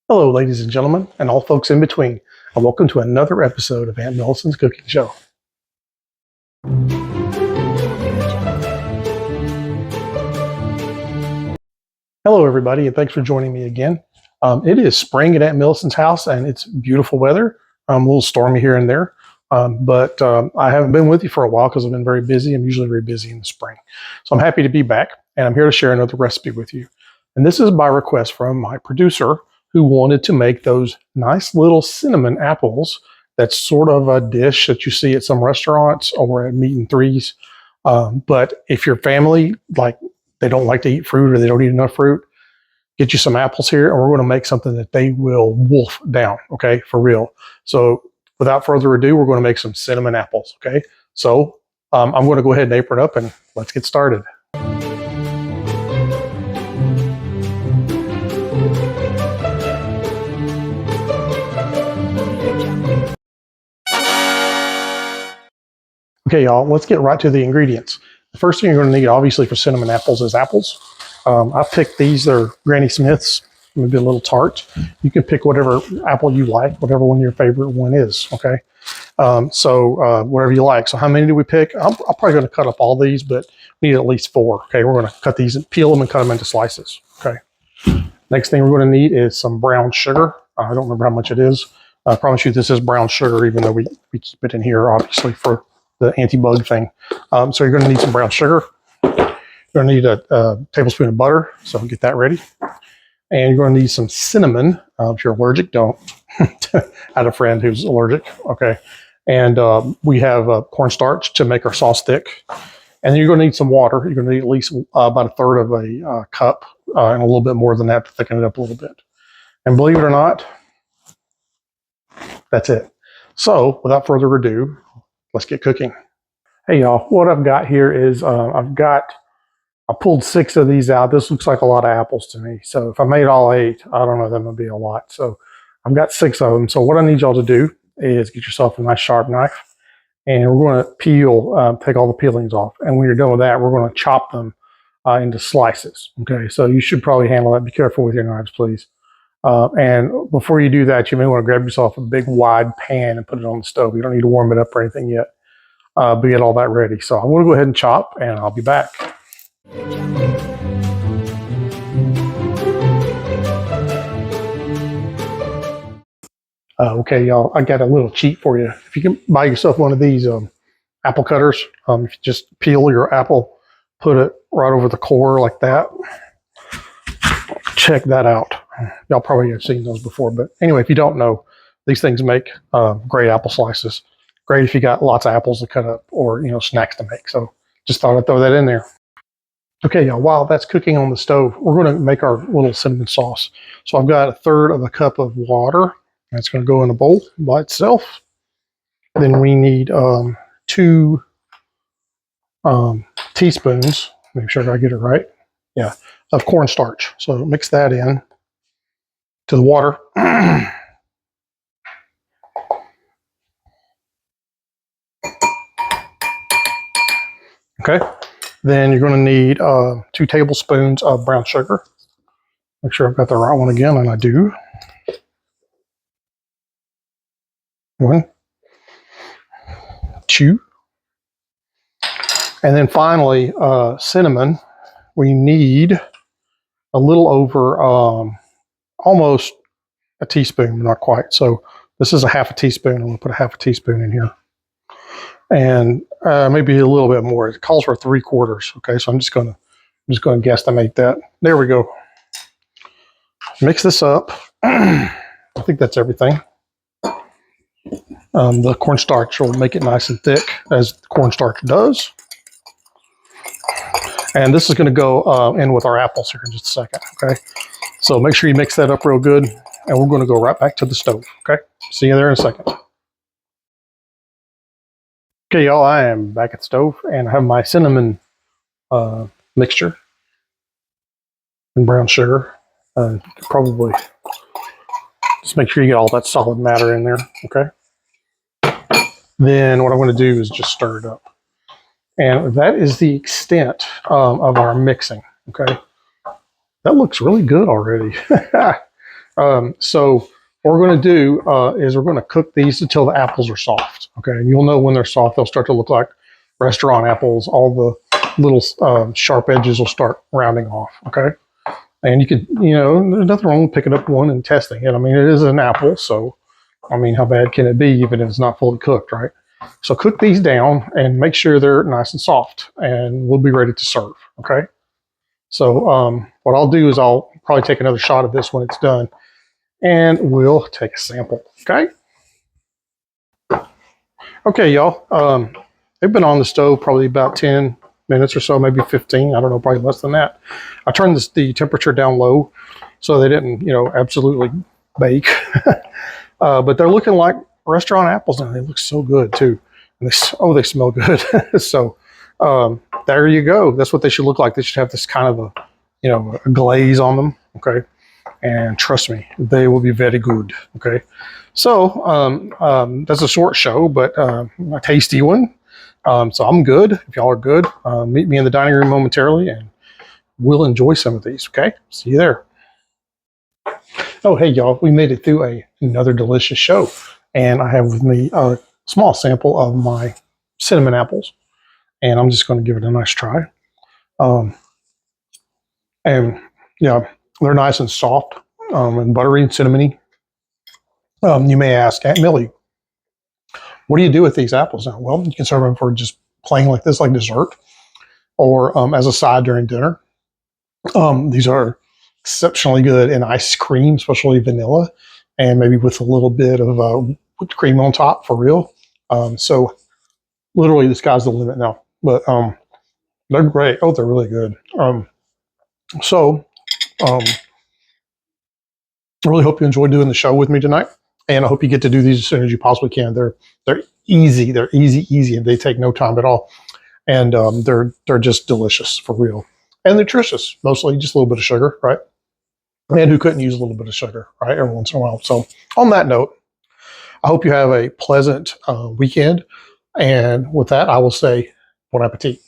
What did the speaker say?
Hello, ladies and gentlemen, and all folks in between, and welcome to another episode of Aunt Millicent's Cooking Show. Hello, everybody, and thanks for joining me again. It is spring at Aunt Millicent's house, and it's beautiful weather. A little stormy here and there, but I haven't been with you for a while because I've been very busy. I'm usually very busy in the spring. So I'm happy to be back, and I'm here to share another recipe with you. And this is by request from my producer, who wanted to make those nice little cinnamon apples. That's sort of a dish that you see at some restaurants or at Meat and Threes. But if your family, like, they don't like to eat fruit or they don't eat enough fruit, get you some apples here and we're going to make something that they will wolf down, okay, for real. So without further ado, we're going to make some cinnamon apples, okay? So I'm going to go ahead and apron up and let's get started. Okay, y'all, let's get right to the ingredients. The first thing you're going to need, obviously, for cinnamon apples is apples. I picked these. They're Granny Smith's, maybe a little tart. You can pick whatever apple you like, whatever one your favorite one is, okay? Whatever you like. So how many do we pick? I'm probably going to cut up all these, but we need at least 4, okay? We're going to cut these and peel them and cut them into slices, okay? Next thing we're going to need is some brown sugar. I don't remember how much it is. I promise you this is brown sugar, even though we keep it in here, obviously, for the anti-bug thing. So you're going to need some brown sugar. You're going to need a tablespoon of butter, so get that ready. And you're going to need some cinnamon. If you're allergic, don't. I had a friend who's allergic, okay. And we have cornstarch to make our sauce thick. And then you're going to need some water. You're going to need at least about a third of a cup and a little bit more than that to thicken it up a little bit. And believe it or not, that's it. So without further ado, let's get cooking. Hey y'all, what I've got here is I pulled 6 of these out. This looks like a lot of apples to me. So if I made all 8, I don't know, that would be a lot. So I've got 6 of them. So what I need y'all to do is get yourself a nice sharp knife and we're going to peel, take all the peelings off. And when you're done with that, we're going to chop them into slices. Okay, so you should probably handle that. Be careful with your knives, please. And before you do that, you may want to grab yourself a big wide pan and put it on the stove. You don't need to warm it up or anything yet, but get all that ready. So I'm going to go ahead and chop and I'll be back. Okay, y'all, I got a little cheat for you. If you can buy yourself one of these apple cutters, if you just peel your apple, put it right over the core like that. Check that out. Y'all probably have seen those before, but anyway, if you don't know, these things make great apple slices. Great if you got lots of apples to cut up or, you know, snacks to make. So just thought I'd throw that in there. Okay, y'all, while that's cooking on the stove, we're going to make our little cinnamon sauce. So I've got a third of a cup of water. That's going to go in a bowl by itself. Then we need 2 teaspoons, make sure I get it right, yeah, of cornstarch. So mix that in to the water. Okay, then you're going to need 2 tablespoons of brown sugar. Make sure I've got the right one again, and I do. 1, 2. And then finally, cinnamon. We need a little over almost a teaspoon, not quite. So this is a half a teaspoon. I'm going to put a half a teaspoon in here. And maybe a little bit more. It calls for 3/4. Okay, so I'm just going to guesstimate that. There we go. Mix this up. I think that's everything. The cornstarch will make it nice and thick, as the cornstarch does. And this is going to go in with our apples here in just a second. Okay, so make sure you mix that up real good, and we're going to go right back to the stove. Okay, see you there in a second. Okay, y'all, I am back at the stove, and I have my cinnamon mixture and brown sugar. Probably just make sure you get all that solid matter in there, okay? Then what I'm going to do is just stir it up. And that is the extent of our mixing, okay? That looks really good already. So what we're going to do is we're going to cook these until the apples are soft. Okay, and you'll know when they're soft; they'll start to look like restaurant apples. All the little sharp edges will start rounding off. Okay, and you could, there's nothing wrong with picking up one and testing it. I mean, it is an apple, so I mean, how bad can it be even if it's not fully cooked, right? So cook these down and make sure they're nice and soft, and we'll be ready to serve. Okay. So what I'll do is I'll probably take another shot of this when it's done, and we'll take a sample. Okay. Okay, y'all. They've been on the stove probably about 10 minutes or so, maybe 15. I don't know, probably less than that. I turned the temperature down low so they didn't, absolutely bake. But they're looking like restaurant apples now. They look so good too. And they smell good. So there you go. That's what they should look like. They should have this kind of a glaze on them. Okay. And trust me, they will be very good. Okay. So that's a short show, but a tasty one. So I'm good. If y'all are good, meet me in the dining room momentarily and we'll enjoy some of these. Okay. See you there. Oh, hey, y'all. We made it through another delicious show. And I have with me a small sample of my cinnamon apples. And I'm just going to give it a nice try. And yeah, they're nice and soft and buttery and cinnamony. You may ask, Aunt Millie, what do you do with these apples now? Well, you can serve them for just plain like this, like dessert, or as a side during dinner. These are exceptionally good in ice cream, especially vanilla, and maybe with a little bit of whipped cream on top for real. So literally the sky's the limit now. But they're great. Oh, they're really good. So I really hope you enjoyed doing the show with me tonight. And I hope you get to do these as soon as you possibly can. They're easy. They're easy, and they take no time at all. And they're just delicious for real. And nutritious, mostly just a little bit of sugar, right? And who couldn't use a little bit of sugar, right? Every once in a while. So on that note, I hope you have a pleasant weekend. And with that, I will say bon appetit.